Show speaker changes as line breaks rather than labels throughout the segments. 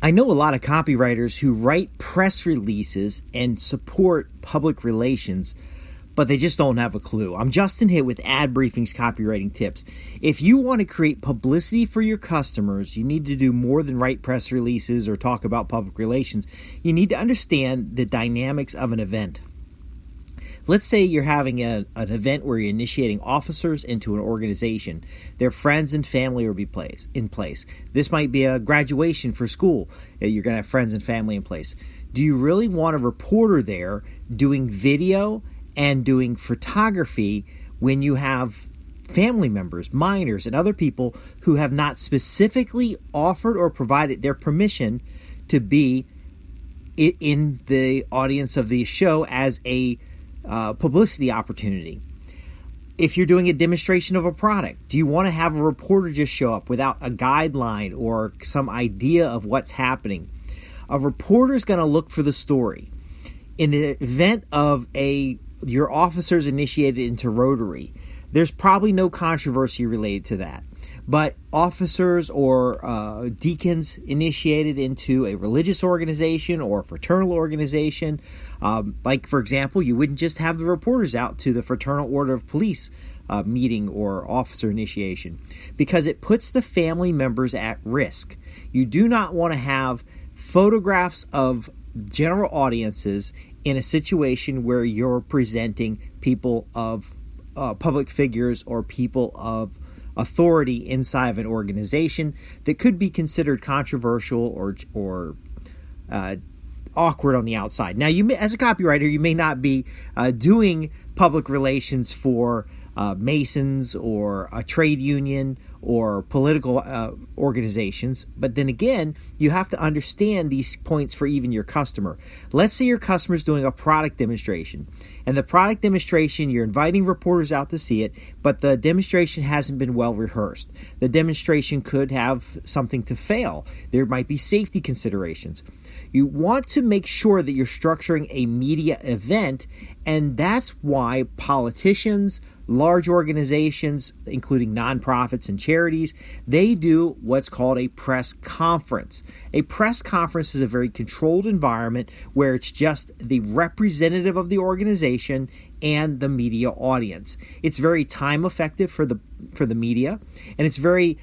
I know a lot of copywriters who write press releases and support public relations, but they just don't have a clue. I'm Justin Hitt with Ad Briefing's Copywriting Tips. If you want to create publicity for your customers, you need to do more than write press releases or talk about public relations. You need to understand the dynamics of an event. Let's say you're having an event where you're initiating officers into an organization. Their friends and family will be in place. This might be a graduation for school. You're going to have friends and family in place. Do you really want a reporter there doing video and doing photography when you have family members, minors, and other people who have not specifically offered or provided their permission to be in the audience of the show as a publicity opportunity? If you're doing a demonstration of a product, do you want to have a reporter just show up without a guideline or some idea of what's happening? A reporter is going to look for the story. In the event of your officers initiated into Rotary, there's probably no controversy related to that. But officers or deacons initiated into a religious organization or a fraternal organization, like, for example, you wouldn't just have the reporters out to the Fraternal Order of Police meeting or officer initiation, because it puts the family members at risk. You do not want to have photographs of general audiences in a situation where you're presenting people of public figures or people of authority inside of an organization that could be considered controversial or awkward on the outside. Now, you may, as a copywriter, you may not be doing public relations for Masons or a trade union or political organizations, but then again, you have to understand these points for even your customer. Let's say your customer is doing a product demonstration, and the product demonstration, you're inviting reporters out to see it, but the demonstration hasn't been well rehearsed. The demonstration could have something to fail. There might be safety considerations. You want to make sure that you're structuring a media event, and that's why politicians, large organizations, including nonprofits and charities, they do what's called a press conference. A press conference is a very controlled environment where it's just the representative of the organization and the media audience. It's very time effective for the media, and it's very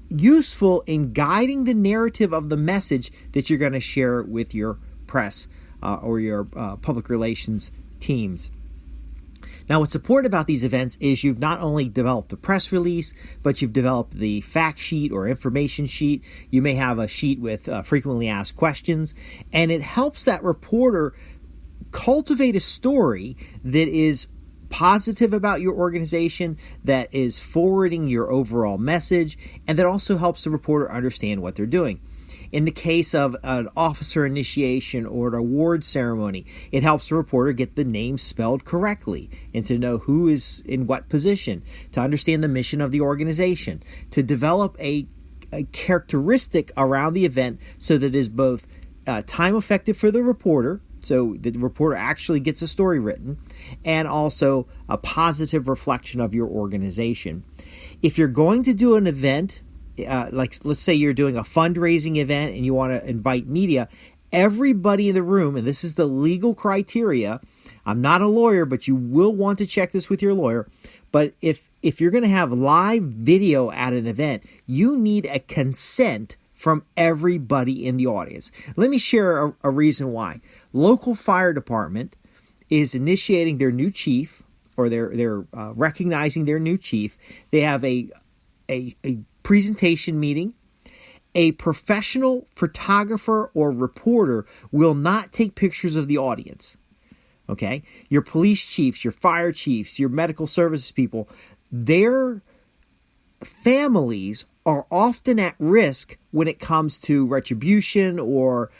useful in guiding the narrative of the message that you're going to share with your press or your public relations teams. Now, what's important about these events is you've not only developed the press release, but you've developed the fact sheet or information sheet. You may have a sheet with frequently asked questions, and it helps that reporter cultivate a story that is positive about your organization, that is forwarding your overall message, and that also helps the reporter understand what they're doing. In the case of an officer initiation or an award ceremony, it helps the reporter get the name spelled correctly and to know who is in what position, to understand the mission of the organization, to develop a characteristic around the event so that it is both time effective for the reporter, so the reporter actually gets a story written, and also a positive reflection of your organization. If you're going to do an event, like let's say you're doing a fundraising event and you want to invite media, everybody in the room, and this is the legal criteria, I'm not a lawyer, but you will want to check this with your lawyer, but if you're going to have live video at an event, you need a consent from everybody in the audience. Let me share a reason why. Local fire department is initiating their new chief, or they're recognizing their new chief. They have a presentation meeting. A professional photographer or reporter will not take pictures of the audience. Okay? Your police chiefs, your fire chiefs, your medical services people, their families are often at risk when it comes to retribution or,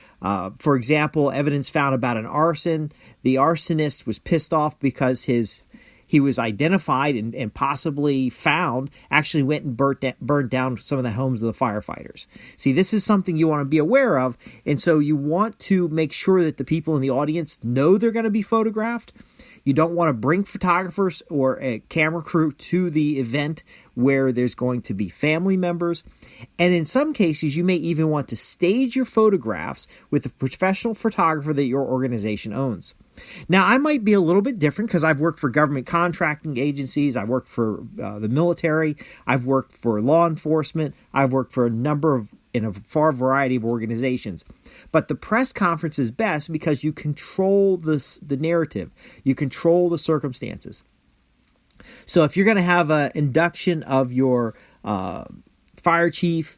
for example, evidence found about an arson. The arsonist was pissed off because he was identified and possibly found, actually went and burned down some of the homes of the firefighters. See, this is something you want to be aware of, and so you want to make sure that the people in the audience know they're going to be photographed. You don't want to bring photographers or a camera crew to the event where there's going to be family members. And in some cases, you may even want to stage your photographs with a professional photographer that your organization owns. Now, I might be a little bit different because I've worked for government contracting agencies. I've worked for the military. I've worked for law enforcement. I've worked for in a far variety of organizations. But the press conference is best because you control the narrative. You control the circumstances. So if you're going to have an induction of your fire chief,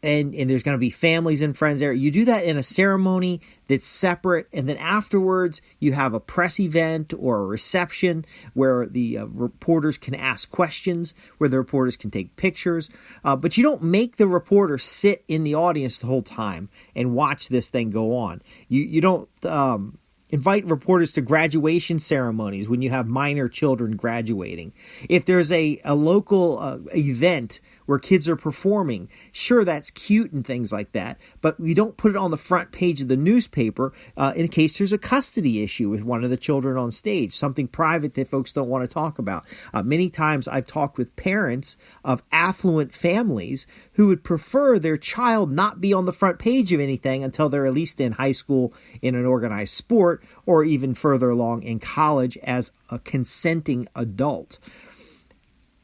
and there's going to be families and friends there, you do that in a ceremony that's separate, and then afterwards you have a press event or a reception where the reporters can ask questions, where the reporters can take pictures, but you don't make the reporter sit in the audience the whole time and watch this thing go on. You don't invite reporters to graduation ceremonies when you have minor children graduating. If there's a local event where kids are performing, sure, that's cute and things like that, but you don't put it on the front page of the newspaper in case there's a custody issue with one of the children on stage, something private that folks don't want to talk about. Many times I've talked with parents of affluent families who would prefer their child not be on the front page of anything until they're at least in high school in an organized sport, or even further along in college as a consenting adult.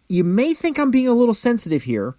You may think I'm being a little sensitive here,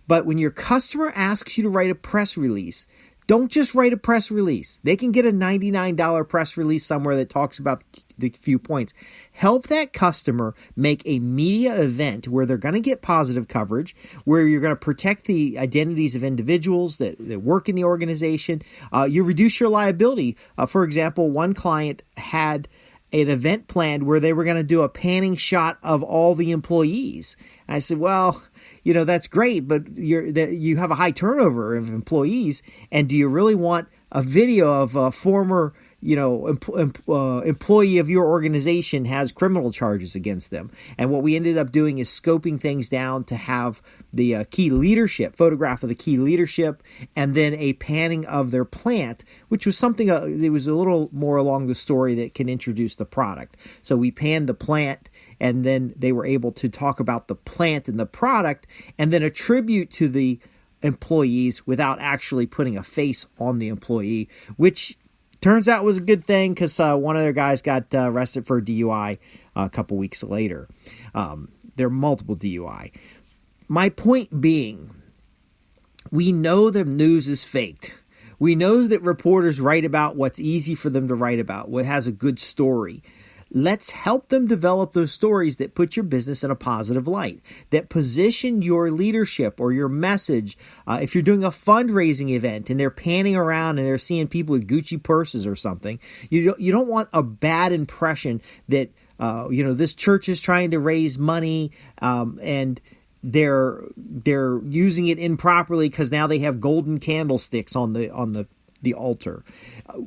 but when your customer asks you to write a press release, don't just write a press release. They can get a $99 press release somewhere that talks about the few points. Help that customer make a media event where they're going to get positive coverage, where you're going to protect the identities of individuals that work in the organization. You reduce your liability. For example, one client had an event planned where they were going to do a panning shot of all the employees. And I said, well, that's great, but you have a high turnover of employees. And do you really want a video of a former employee of your organization has criminal charges against them? And what we ended up doing is scoping things down to have the key leadership, photograph of the key leadership, and then a panning of their plant, which was something that was a little more along the story that can introduce the product. So we panned the plant, and then they were able to talk about the plant and the product, and then attribute to the employees without actually putting a face on the employee, which turns out was a good thing because one of their guys got arrested for a DUI a couple weeks later. There are multiple DUI. My point being, we know the news is faked. We know that reporters write about what's easy for them to write about, what has a good story. Let's help them develop those stories that put your business in a positive light, that position your leadership or your message. If you're doing a fundraising event and they're panning around and they're seeing people with Gucci purses or something, you don't want a bad impression that this church is trying to raise money and they're using it improperly because now they have golden candlesticks on the altar.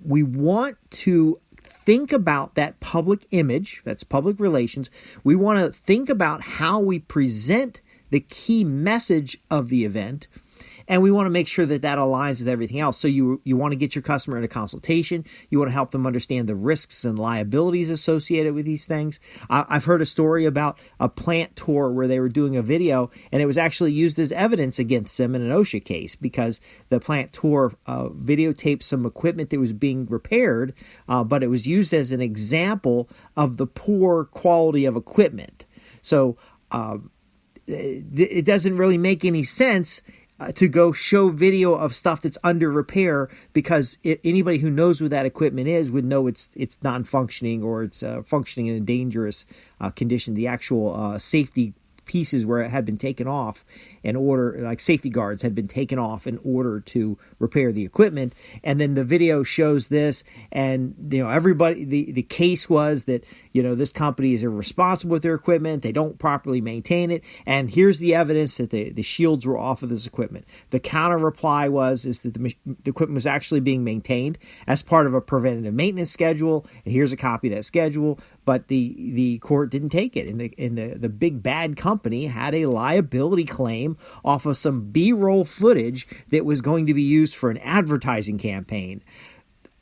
We want to think about that public image, that's public relations. We want to think about how we present the key message of the event, and we want to make sure that that aligns with everything else. So you want to get your customer in a consultation. You want to help them understand the risks and liabilities associated with these things. I've heard a story about a plant tour where they were doing a video, and it was actually used as evidence against them in an OSHA case because the plant tour videotaped some equipment that was being repaired, but it was used as an example of the poor quality of equipment. So it doesn't really make any sense to go show video of stuff that's under repair because anybody who knows what that equipment is would know it's non-functioning or it's functioning in a dangerous condition. The actual safety pieces where it had been taken off in order, like safety guards had been taken off in order to repair the equipment. And then the video shows this, and everybody, the case was that this company is irresponsible with their equipment. They don't properly maintain it. And here's the evidence that the shields were off of this equipment. The counter reply is that the equipment was actually being maintained as part of a preventative maintenance schedule. And here's a copy of that schedule. But the court didn't take it. And the big bad company had a liability claim off of some B-roll footage that was going to be used for an advertising campaign.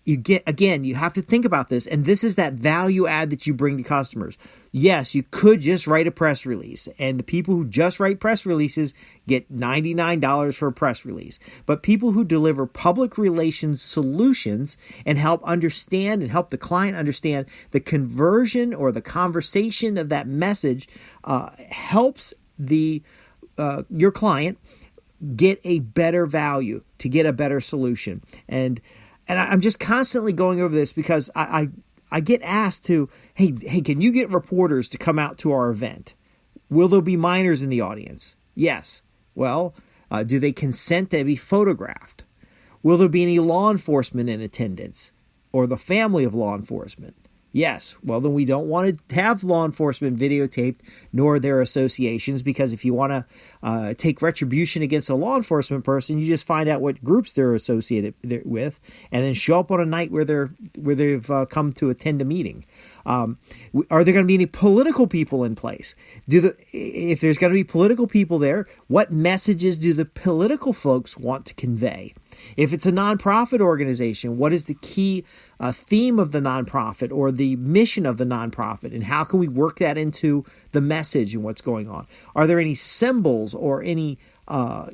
you have to think about this, and this is that value add that you bring to customers. Yes, you could just write a press release, and the people who just write press releases get $99 for a press release. But people who deliver public relations solutions and help the client understand the conversion or the conversation of that message helps your client get a better value, to get a better solution. And I'm just constantly going over this because I get asked to, hey, can you get reporters to come out to our event? Will there be minors in the audience? Yes. Well, do they consent to be photographed? Will there be any law enforcement in attendance or the family of law enforcement? Yes. Well, then we don't want to have law enforcement videotaped, nor their associations, because if you want to take retribution against a law enforcement person, you just find out what groups they're associated with, and then show up on a night where they've come to attend a meeting. Are there going to be any political people in place? If there's going to be political people there, what messages do the political folks want to convey? If it's a nonprofit organization, what is the key theme of the nonprofit or the mission of the nonprofit, and how can we work that into the message and what's going on? Are there any symbols or any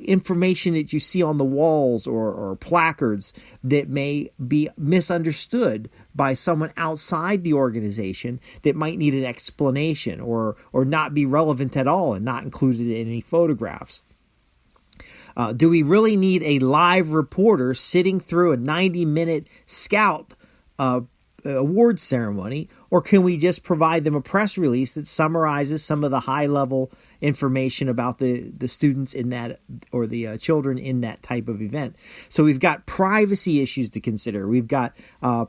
information that you see on the walls or placards that may be misunderstood by someone outside the organization that might need an explanation or not be relevant at all and not included in any photographs? Do we really need a live reporter sitting through a 90-minute Scout awards ceremony, or can we just provide them a press release that summarizes some of the high-level information about the students in that, or the children in that type of event? So we've got privacy issues to consider. We've got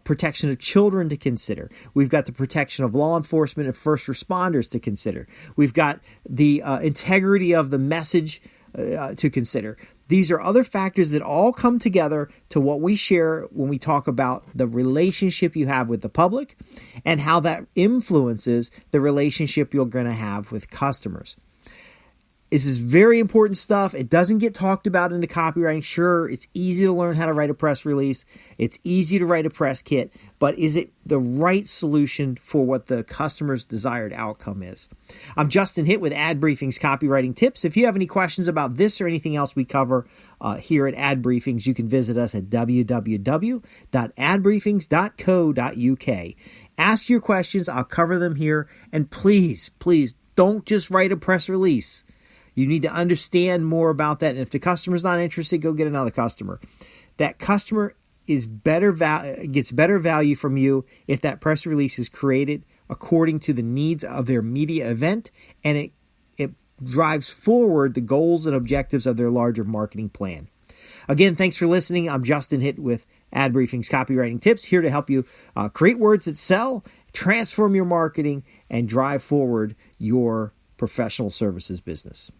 protection of children to consider. We've got the protection of law enforcement and first responders to consider. We've got the integrity of the message to consider. These are other factors that all come together to what we share when we talk about the relationship you have with the public and how that influences the relationship you're going to have with customers. This is very important stuff. It doesn't get talked about in the copywriting. Sure, it's easy to learn how to write a press release. It's easy to write a press kit, but is it the right solution for what the customer's desired outcome is? I'm Justin Hitt with Ad Briefing's Copywriting Tips. If you have any questions about this or anything else we cover here at Ad Briefings, you can visit us at www.adbriefings.co.uk. Ask your questions. I'll cover them here. And please don't just write a press release. You need to understand more about that. And if the customer's not interested, go get another customer. That customer gets better value from you if that press release is created according to the needs of their media event, and it drives forward the goals and objectives of their larger marketing plan. Again, thanks for listening. I'm Justin Hitt with Ad Briefing's Copywriting Tips, here to help you create words that sell, transform your marketing, and drive forward your professional services business.